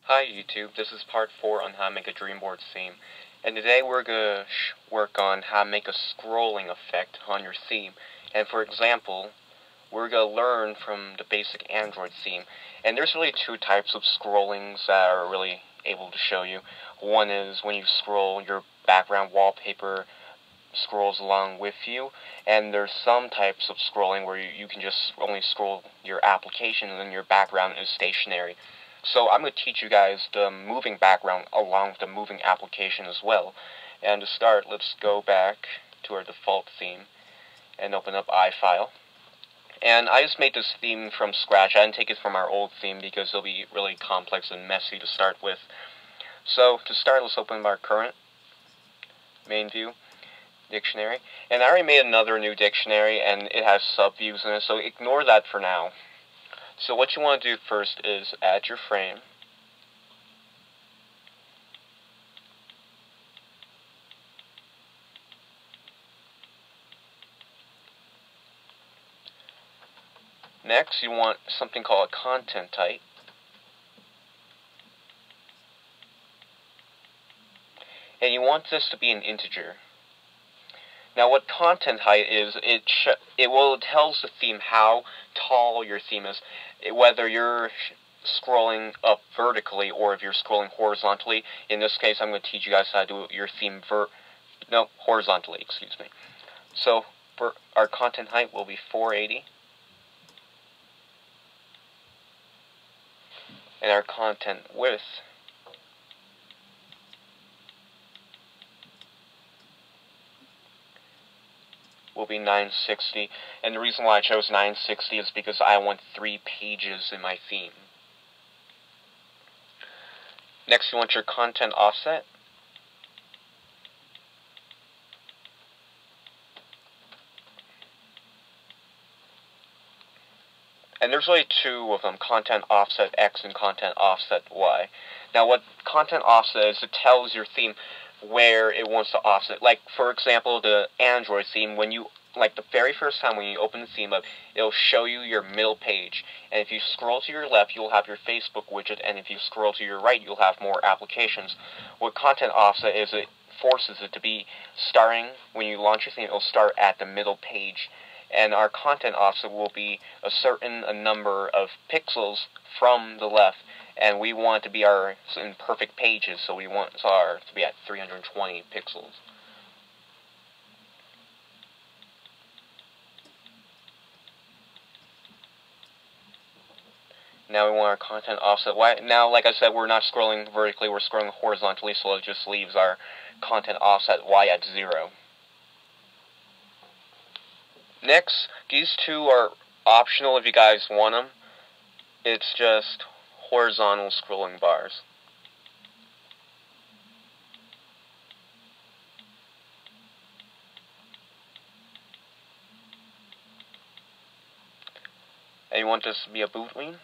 Hi YouTube, this is part 4 on how to make a DreamBoard theme, and today we're going to work on how to make a scrolling effect on your theme. And for example, we're going to learn from the basic Android theme. And there's really two types of scrollings that are really able to show you. One is when you scroll, your background wallpaper scrolls along with you, and there's some types of scrolling where you can just only scroll your application and then your background is stationary. So I'm going to teach you guys the moving background along with the moving application as well. And to start, let's go back to our default theme and open up iFile. And I just made this theme from scratch. I didn't take it from our old theme because it'll be really complex and messy to start with. So to start, let's open up our current main view dictionary. And I already made another new dictionary and it has subviews in it, so ignore that for now. So what you want to do first is add your frame. Next, you want something called a content type. And you want this to be an integer. Now what content height is, it tells the theme how tall your theme is, whether you're scrolling up vertically or if you're scrolling horizontally. In this case, I'm going to teach you guys how to do your theme horizontally, excuse me. So for our content height will be 480. And our content width will be 960, and the reason why I chose 960 is because I want 3 pages in my theme. Next, you want your content offset. And there's really two of them, content offset X and content offset Y. Now what content offset is, it tells your theme where it wants to offset. Like, for example, the Android theme, when you, like the very first time when you open the theme up, it'll show you your middle page. And if you scroll to your left, you'll have your Facebook widget, and if you scroll to your right, you'll have more applications. What content offset is, it forces it to be starting, when you launch your theme, it'll start at the middle page. And our content offset will be a certain number of pixels from the left, and we want it to be in perfect pages, so we want our to be at 320 pixels. Now we want our content offset Y. Now, like I said, we're not scrolling vertically, we're scrolling horizontally, so it just leaves our content offset Y at 0. Next, these two are optional if you guys want them. It's just horizontal scrolling bars. And you want this to be a boolean.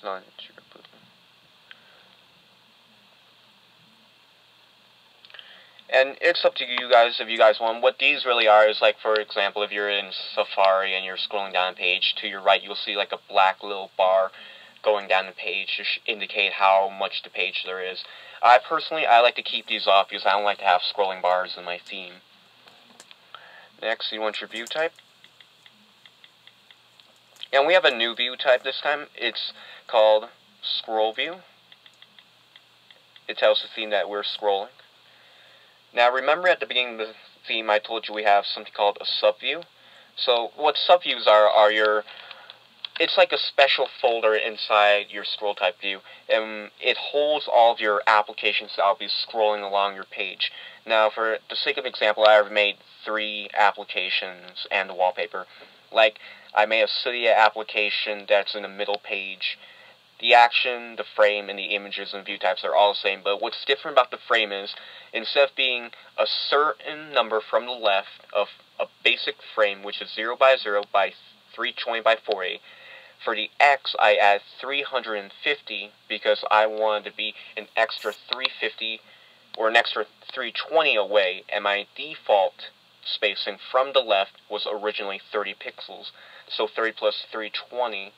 Not integer boolean. And it's up to you guys if you guys want. What these really are is, like, for example, if you're in Safari and you're scrolling down a page, to your right you'll see like a black little bar going down the page to indicate how much the page there is. I like to keep these off because I don't like to have scrolling bars in my theme. Next, you want your view type. And we have a new view type this time. It's called scroll view. It tells the theme that we're scrolling. Now remember at the beginning of the theme I told you we have something called a subview. So what subviews are it's like a special folder inside your scroll type view, and it holds all of your applications that I'll be scrolling along your page. Now for the sake of example, I've made 3 applications and a wallpaper. Like, I made a Cydia application that's in the middle page. The action, the frame, and the images and view types are all the same, but what's different about the frame is, instead of being a certain number from the left of a basic frame, which is 0 by 0 by 320 by 480, For the X, I add 350 because I wanted to be an extra 350 or an extra 320 away, and my default spacing from the left was originally 30 pixels. So 30 plus 320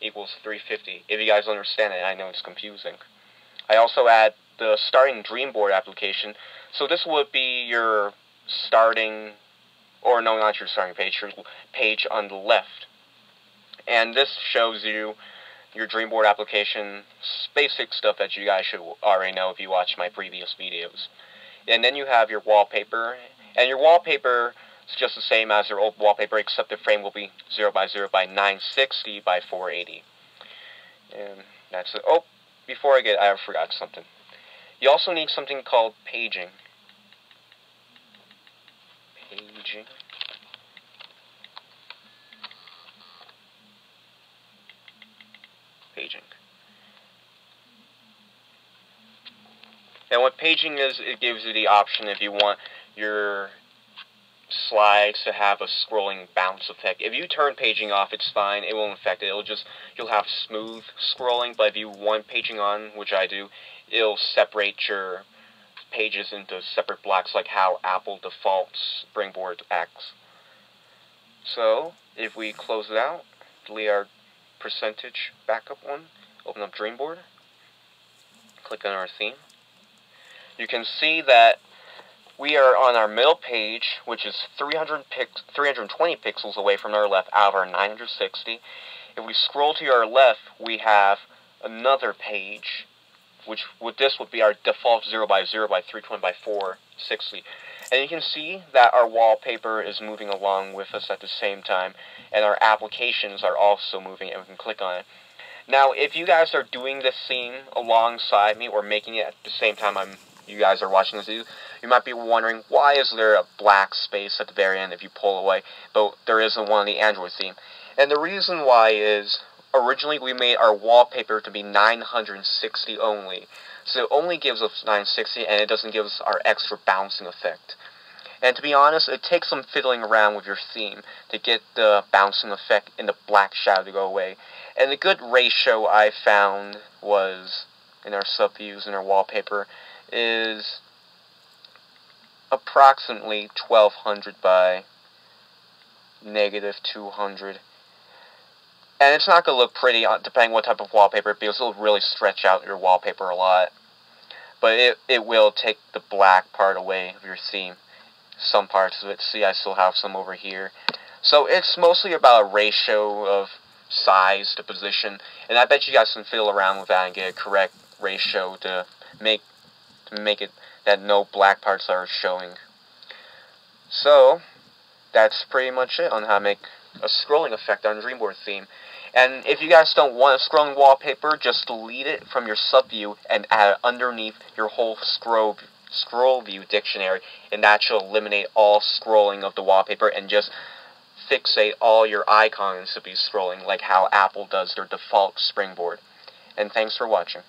equals 350. If you guys understand it, I know it's confusing. I also add the starting DreamBoard application. So this would be your starting, or no, not your starting page, your page on the left. And this shows you your DreamBoard application, basic stuff that you guys should already know if you watch my previous videos. And then you have your wallpaper, and your wallpaper is just the same as your old wallpaper, except the frame will be 0 by 0 by 960 by 480. And that's it. Oh, before I forgot something. You also need something called paging. Paging. And what paging is, it gives you the option if you want your slides to have a scrolling bounce effect. If you turn paging off, it's fine. It won't affect it. You'll have smooth scrolling. But if you want paging on, which I do, it'll separate your pages into separate blocks, like how Apple defaults DreamBoard acts. So if we close it out, delete our percentage backup one, open up DreamBoard, click on our theme, you can see that we are on our middle page, which is 320 pixels away from our left out of our 960. If we scroll to our left, we have another page, which would be our default 0 by 0 by 320 by 460. And you can see that our wallpaper is moving along with us at the same time, and our applications are also moving, and we can click on it. Now, if you guys are doing this theme alongside me, or making it at the same time you guys are watching this video, you might be wondering, why is there a black space at the very end if you pull away, but there isn't one on the Android theme? And the reason why is, originally we made our wallpaper to be 960 only. So it only gives us 960, and it doesn't give us our extra bouncing effect. And to be honest, it takes some fiddling around with your theme to get the bouncing effect and the black shadow to go away. And the good ratio I found was, in our subviews and our wallpaper, is approximately 1200 by -200. And it's not going to look pretty, depending what type of wallpaper, because it'll really stretch out your wallpaper a lot. But it will take the black part away of your theme. Some parts of it. See, I still have some over here. So it's mostly about a ratio of size to position. And I bet you guys can fiddle around with that and get a correct ratio to make it that no black parts are showing. So that's pretty much it on how to make a scrolling effect on DreamBoard theme. And if you guys don't want a scrolling wallpaper, just delete it from your subview and add it underneath your whole scroll view dictionary, and that should eliminate all scrolling of the wallpaper and just fixate all your icons to be scrolling, like how Apple does their default springboard. And thanks for watching.